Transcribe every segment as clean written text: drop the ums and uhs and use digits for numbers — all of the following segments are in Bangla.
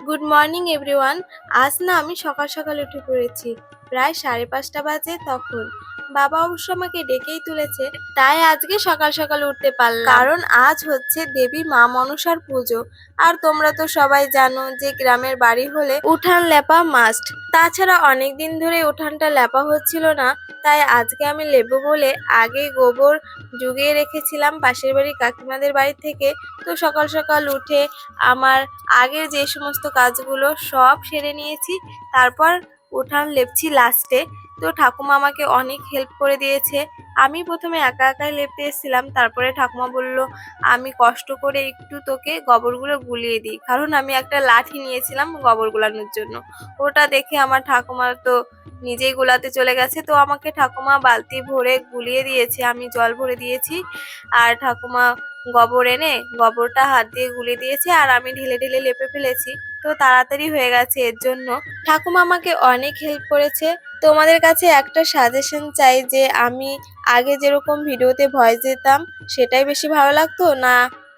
Good morning everyone. আজ না আমি সকাল সকাল উঠে পড়েছি, প্রায় 5:30 বাজে। তখন বাবা অবশ্য আমাকে ডেকেই তুলেছে, তাই আজকে সকাল সকাল উঠতে পারলাম, কারণ আজ হচ্ছে দেবী মা মনসার পুজো। আর তোমরা তো সবাই জানো যে গ্রামের বাড়ি হলে উঠান লেপা মাস্ট। তাছাড়া অনেক দিন ধরে উঠানটা লেপা হচ্ছিল না, তাই আজকে আমি লেপবো বলে আগে গোবর জুগিয়ে রেখেছিলাম পাশের বাড়ি কাকিমাদের বাড়ি থেকে। তো সকাল সকাল উঠে আমার আগের যে সমস্ত কাজগুলো সব সেরে নিয়েছি, তারপর উঠান লেপছি লাস্টে। তো ঠাকুমা আমাকে অনেক হেল্প করে দিয়েছে। আমি প্রথমে একা একাই লেপতে এসেছিলাম, তারপরে ঠাকুমা বলল আমি কষ্ট করে একটু তোকে গোবরগুলো গুলিয়ে দিই, কারণ আমি একটা লাঠি নিয়েছিলাম গোবর গুলানোর জন্য। ওটা দেখে আমার ঠাকুমা তো নিজেই গুলাতে চলে গেছে, তো আমাকে ঠাকুমা বালতি ভরে গুলিয়ে দিয়েছে, আমি জল ভরে দিয়েছি। আর ঠাকুমা গোবর এনে গোবরটা হাত দিয়ে গুলিয়ে দিয়েছে, আর আমি ঢেলে ঢেলে লেপে ফেলেছি। তো তাড়াতাড়ি হয়ে গেছে, এর জন্য ঠাকুমা আমাকে অনেক হেল্প করেছে। তোমাদের কাছে একটা সাজেশন চাই যে আমি আগে যেরকম ভিডিওতে ভয়েস দিতাম সেটাই বেশি ভালো লাগতো না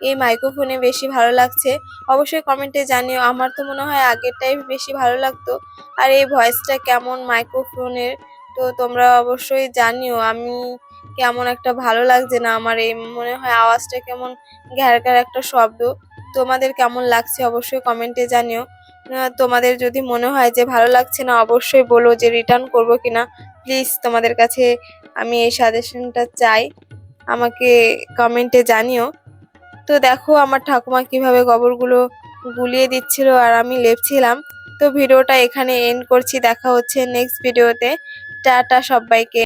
এই মাইক্রোফোনে বেশি ভালো লাগছে, অবশ্যই কমেন্টে জানিও। আমার তো মনে হয় আগেরটাই বেশি ভালো লাগতো, আর এই ভয়েসটা কেমন মাইক্রোফোনের, তো তোমরা অবশ্যই জানিও আমি কেমন একটা ভালো লাগছে না আমার, এই মনে হয় আওয়াজটা কেমন ঘ্যারঘ্যার একটা শব্দ। তোমাদের কেমন লাগছে অবশ্যই কমেন্টে জানিও। তোমাদের যদি মনে হয় যে ভালো লাগছে না অবশ্যই বলো যে রিটার্ন করব কিনা। প্লিজ তোমাদের কাছে আমি এই সাজেশনটা চাই, আমাকে কমেন্টে জানিও। তো দেখো আমার ঠাকুমা কিভাবে গোবরগুলো গুলিয়ে দিচ্ছিল আর আমি লেপছিলাম। তো ভিডিওটা এখানে এন্ড করছি, দেখা হচ্ছে নেক্সট ভিডিওতে। টাটা সবাইকে।